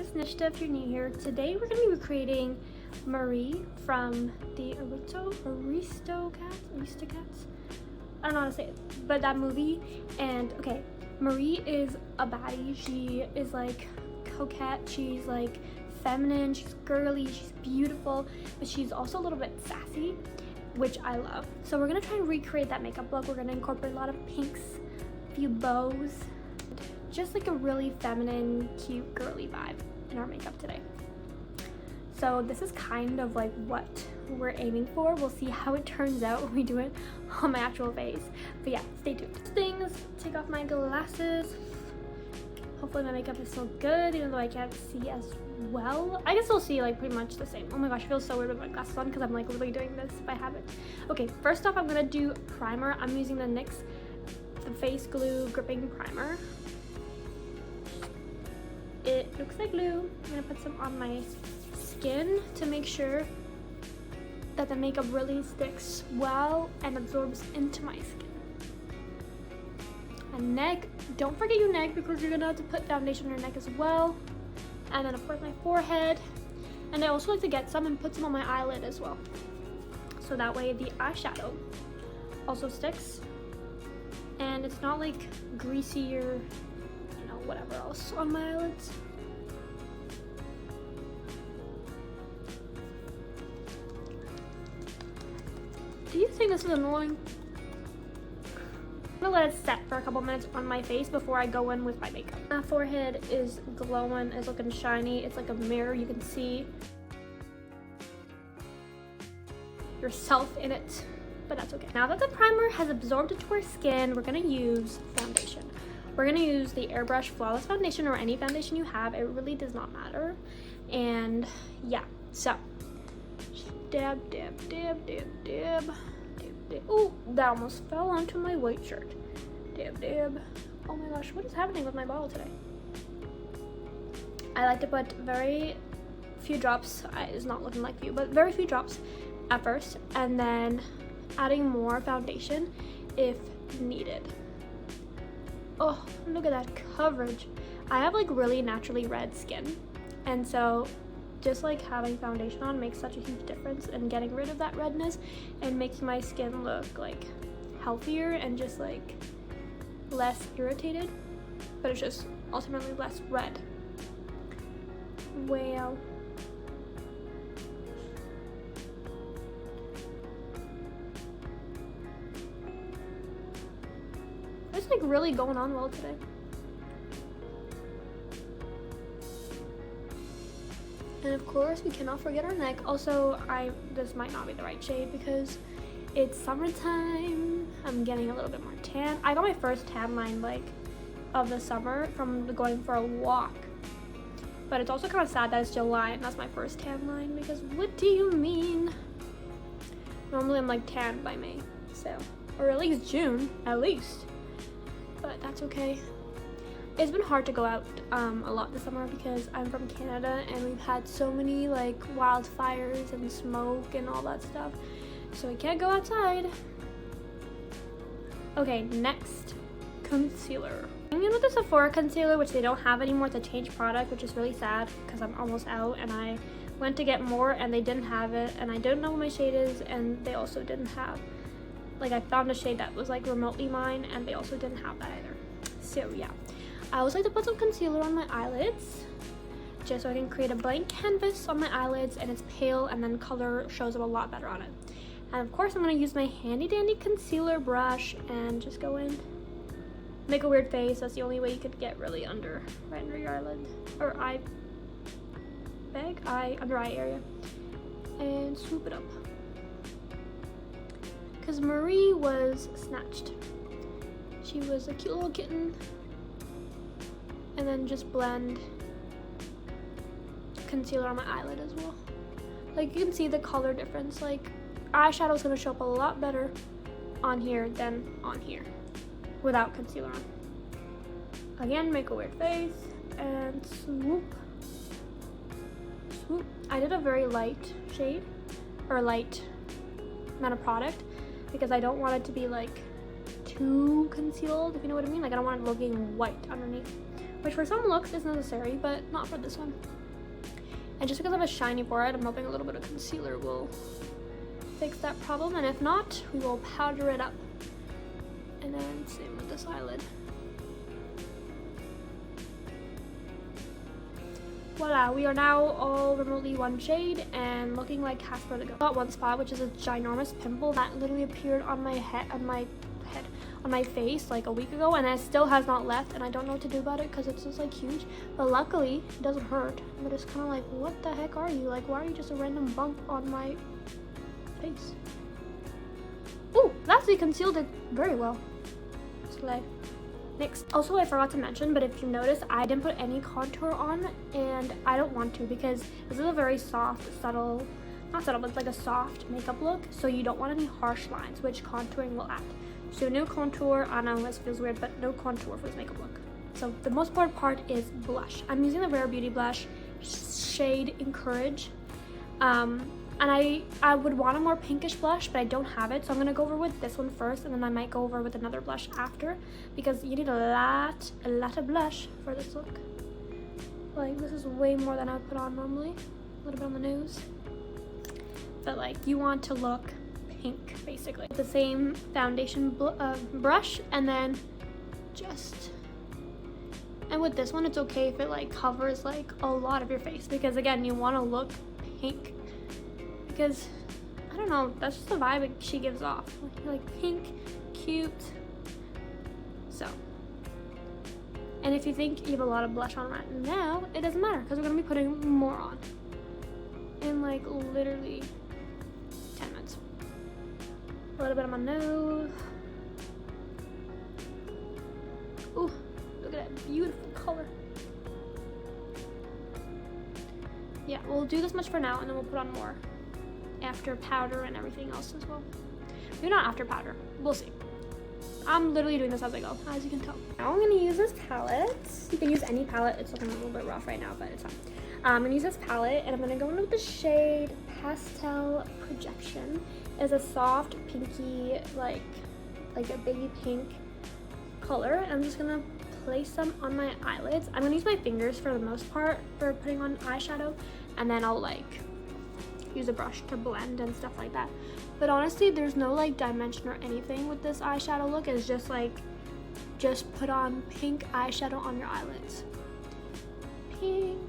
is Nishta if you're new here. Today we're going to be recreating Marie from the Aristocats? I don't know how to say it, but that movie. And okay, Marie is a baddie. She is like coquette, she's like feminine, she's girly, she's beautiful, but she's also a little bit sassy, which I love. So we're going to try and recreate that makeup look. We're going to incorporate a lot of pinks, a few bows, just like a really feminine, cute, girly vibe in our makeup today. So this is kind of like what we're aiming for. We'll see how it turns out when we do it on my actual face. But yeah, stay tuned. Things, take off my glasses. Hopefully my makeup is still good, even though I can't see as well. I can still see like pretty much the same. Oh my gosh, it feels so weird with my glasses on because I'm like really doing this if I have it. Okay, first off, I'm gonna do primer. I'm using the NYX Face Glue Gripping Primer. It looks like glue. I'm gonna put some on my skin to make sure that the makeup really sticks well and absorbs into my skin. And neck, don't forget your neck because you're gonna have to put foundation on your neck as well. And then of course my forehead. And I also like to get some and put some on my eyelid as well. So that way the eyeshadow also sticks. And it's not like greasy or whatever else on my eyelids. Do you think this is annoying? I'm gonna let it set for a couple minutes on my face before I go in with my makeup. My forehead is glowing, it's looking shiny, it's like a mirror, you can see yourself in it, but that's okay. Now that the primer has absorbed into our skin, we're gonna use foundation. We're gonna use the Airbrush Flawless Foundation or any foundation you have. It really does not matter. And yeah, so dab, dab, dab, dab, dab, dab, dab. Oh, that almost fell onto my white shirt. Dab, dab. Oh my gosh, what is happening with my bottle today? I like to put very few drops. It's not looking like few, but very few drops at first, and then adding more foundation if needed. Oh, look at that coverage. I have like really naturally red skin, and so just like having foundation on makes such a huge difference in getting rid of that redness and making my skin look like healthier and just like less irritated, but it's just ultimately less red. Wow. It's like really going on well today. And of course we cannot forget our neck. Also, this might not be the right shade because it's summertime. I'm getting a little bit more tan. I got my first tan line like of the summer from going for a walk. But it's also kind of sad that it's July and that's my first tan line because what do you mean? Normally I'm like tan by May, so, or at least June, at least. But that's okay. It's been hard to go out a lot this summer because I'm from Canada and we've had so many like wildfires and smoke and all that stuff, so I can't go outside. Okay, next, concealer. I'm in with the Sephora concealer, which they don't have anymore. It's a change product, which is really sad because I'm almost out and I went to get more and they didn't have it, and I don't know what my shade is, and they also didn't have, like, I found a shade that was like remotely mine and they also didn't have that either. So yeah, I always like to put some concealer on my eyelids just so I can create a blank canvas on my eyelids and it's pale and then color shows up a lot better on it. And of course I'm going to use my handy dandy concealer brush and just go in, make a weird face. That's the only way you could get really right under your eyelid or under eye area, and swoop it up. Because Marie was snatched. She was a cute little kitten. And then just blend concealer on my eyelid as well. Like you can see the color difference. Like eyeshadow is going to show up a lot better on here than on here without concealer on. Again, make a weird face and swoop. Swoop. I did a very light shade or light amount of product because I don't want it to be like too concealed, if you know what I mean. Like I don't want it looking white underneath, which for some looks is necessary, but not for this one. And just because I have a shiny forehead, I'm hoping a little bit of concealer will fix that problem. And if not, we will powder it up. And then same with this eyelid. Voila, we are now all remotely one shade and looking like Casper the Ghost. Got one spot, which is a ginormous pimple that literally appeared on my head, on my face like a week ago, and it still has not left, and I don't know what to do about it because it's just like huge. But luckily, it doesn't hurt. But it's kind of like, what the heck are you? Like, why are you just a random bump on my face? Oh, that actually concealed it very well. Slay. Next, also I forgot to mention, but if you notice, I didn't put any contour on, and I don't want to because this is a very soft, subtle, not subtle, but it's like a soft makeup look, so you don't want any harsh lines, which contouring will add. So no contour. I know this feels weird, but no contour for this makeup look. So the most important part is blush. I'm using the Rare Beauty blush, shade Encourage. And I would want a more pinkish blush, but I don't have it, so I'm gonna go over with this one first, and then I might go over with another blush after, because you need a lot of blush for this look. Like, this is way more than I would put on normally. A little bit on the nose, but like, you want to look pink basically. The same foundation brush, and then and with this one, it's okay if it like covers like a lot of your face, because again, you want to look pink. Because, I don't know, that's just the vibe she gives off. Like pink, cute. So. And if you think you have a lot of blush on right now, it doesn't matter because we're going to be putting more on. In like literally 10 minutes. A little bit on my nose. Ooh, look at that beautiful color. Yeah, we'll do this much for now and then we'll put on more after powder and everything else as well. Maybe not after powder, we'll see. I'm literally doing this as I go, as you can tell. Now I'm gonna use this palette. You can use any palette. It's looking a little bit rough right now, but it's fine. I'm gonna use this palette and I'm gonna go in with the shade Pastel Projection. It's a soft pinky, like a baby pink color. And I'm just gonna place some on my eyelids. I'm gonna use my fingers for the most part for putting on eyeshadow, and then I'll like use a brush to blend and stuff like that. But honestly, there's no like dimension or anything with this eyeshadow look. It's just like, just put on pink eyeshadow on your eyelids. Pink.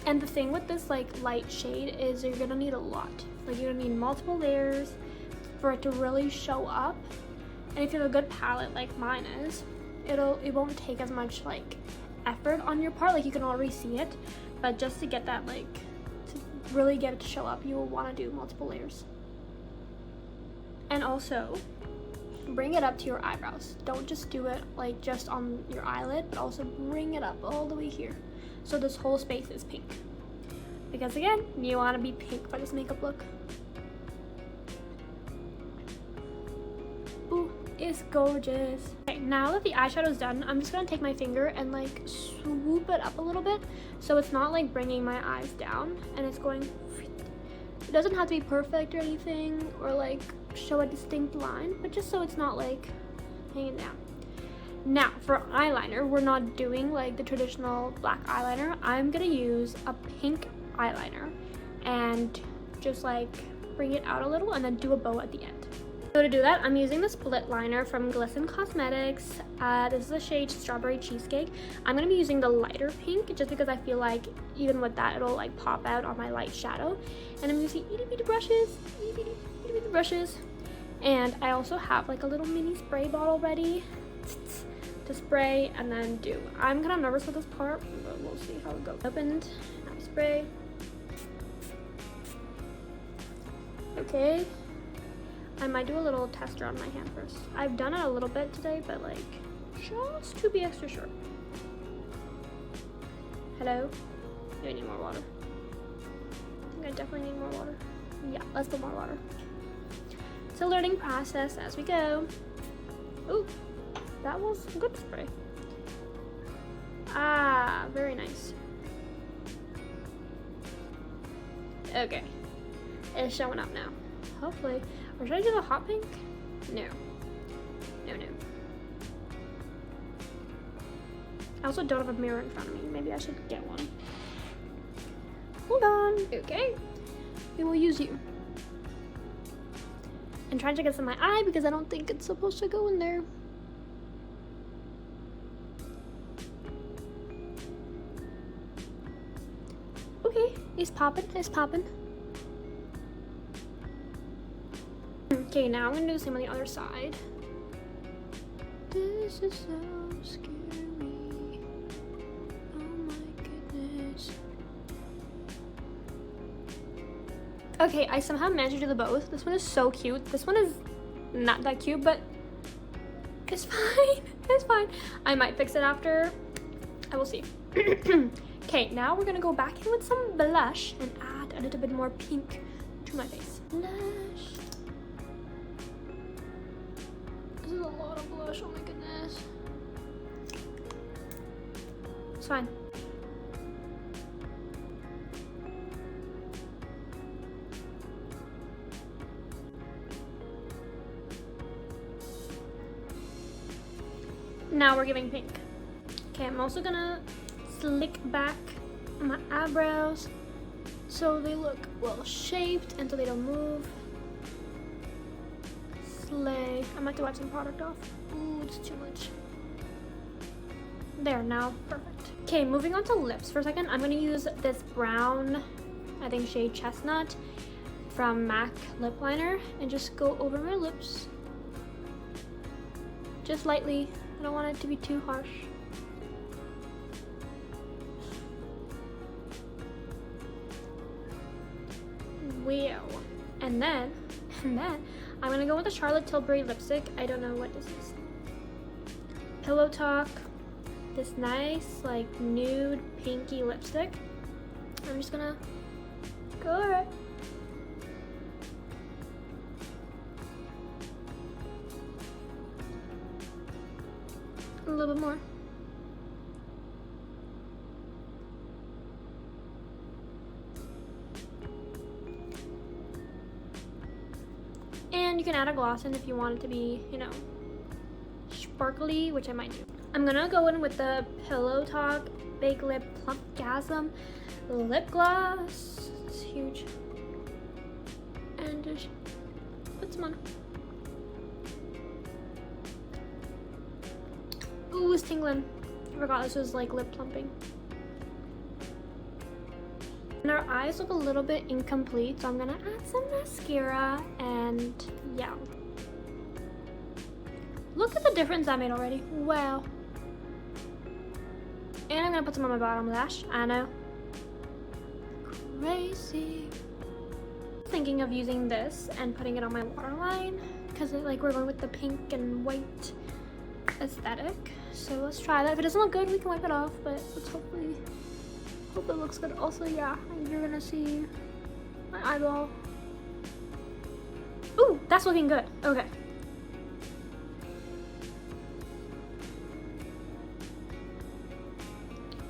And the thing with this like light shade is you're gonna need a lot. Like, you're gonna need multiple layers for it to really show up. And if you have a good palette like mine is, it won't take as much like effort on your part. Like, you can already see it, but just to get that, like, to really get it to show up, you will want to do multiple layers. And also bring it up to your eyebrows. Don't just do it like just on your eyelid, but also bring it up all the way here, so this whole space is pink, because again, you want to be pink for this makeup look. Ooh, it's gorgeous. Okay, now that the eyeshadow is done, I'm just gonna take my finger and like swoop it up a little bit, so it's not like bringing my eyes down, and it's going, it doesn't have to be perfect or anything, or like show a distinct line, but just so it's not like hanging down. Now for eyeliner, we're not doing like the traditional black eyeliner. I'm gonna use a pink eyeliner and just like bring it out a little and then do a bow at the end. So to do that, I'm using the split liner from Glisten Cosmetics. This is the shade Strawberry Cheesecake. I'm going to be using the lighter pink just because I feel like even with that, it'll like pop out on my light shadow. And I'm using itty bitty brushes. And I also have like a little mini spray bottle ready to spray and then do. I'm kind of nervous with this part, but we'll see how it goes. Opened, now spray. Okay. I might do a little tester on my hand first. I've done it a little bit today, but like, just to be extra sure. Hello? Do I need more water? I think I definitely need more water. Yeah, let's put more water. It's a learning process as we go. Ooh, that was a good spray. Ah, very nice. Okay, it's showing up now. Hopefully. Or should I do the hot pink? No. No, no. I also don't have a mirror in front of me. Maybe I should get one. Hold on. Okay. We will use you. And trying to get some in my eye because I don't think it's supposed to go in there. Okay, it's popping, it's popping. Okay, now I'm gonna do the same on the other side. This is so scary. Oh my goodness. Okay, I somehow managed to do the both. This one is so cute. This one is not that cute, but it's fine. It's fine. I might fix it after. I will see. Okay, now we're gonna go back in with some blush and add a little bit more pink to my face. Blush. This is a lot of blush, oh my goodness. It's fine. Now we're giving pink. Okay, I'm also gonna slick back my eyebrows so they look well shaped and so they don't move. Slay. I might have to wipe some product off. Ooh, it's too much. There, now perfect. Okay, moving on to lips for a second. I'm gonna use this brown, I think shade Chestnut from MAC lip liner and just go over my lips. Just lightly. I don't want it to be too harsh. Wow. And then I'm gonna go with the Charlotte Tilbury lipstick. I don't know what this is. Pillow Talk. This nice like nude pinky lipstick. I'm just gonna go over it. A little bit more. And you can add a gloss in if you want it to be, you know, sparkly, which I might do. I'm gonna go in with the Pillow Talk Big Lip Plumpgasm lip gloss. It's huge. And just put some on. Ooh, it's tingling. I forgot this was like lip plumping. And our eyes look a little bit incomplete, so I'm gonna add some mascara and yeah. Look at the difference I made already. Wow. And I'm gonna put some on my bottom lash. I know. Crazy. Thinking of using this and putting it on my waterline because like we're going with the pink and white aesthetic. So let's try that. If it doesn't look good, we can wipe it off, but let's hope it looks good. Also, yeah, you're gonna see my eyeball. Ooh, that's looking good. Okay.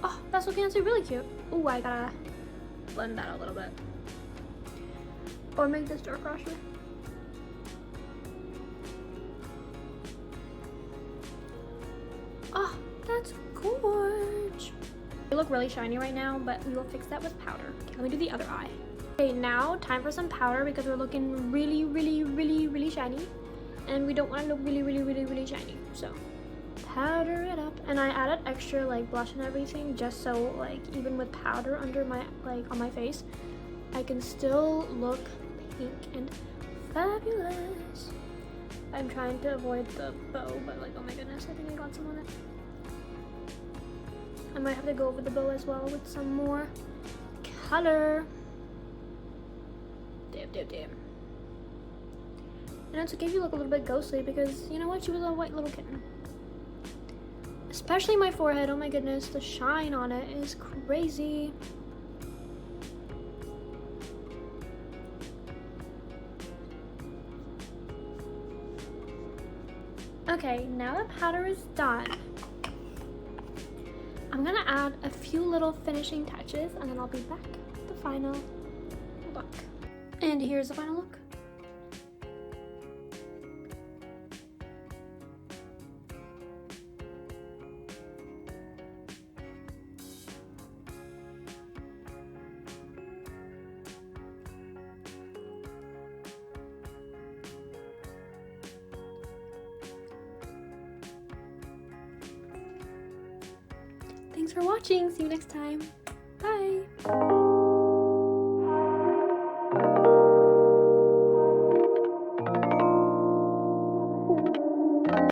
Oh, that's looking actually really cute. Ooh, I gotta blend that a little bit. Or make this dark actually. Oh, that's gorgeous. They look really shiny right now, but we will fix that with powder. Okay, let me do the other eye. Okay, now time for some powder because we're looking really, really, really, really shiny. And we don't want to look really, really, really, really shiny. So, powder it up. And I added extra like blush and everything just so like even with powder under my, like on my face, I can still look pink and fabulous. I'm trying to avoid the bow, but like, oh my goodness, I think I got some on it. I might have to go over the bow as well with some more color. Damn. And it's okay if you look a little bit ghostly because, you know what, she was a white little kitten. Especially my forehead, oh my goodness, the shine on it is crazy. Okay, now the powder is done. I'm gonna add a few little finishing touches and then I'll be back with the final look. And here's the final look. Thanks for watching. See you next time. Bye.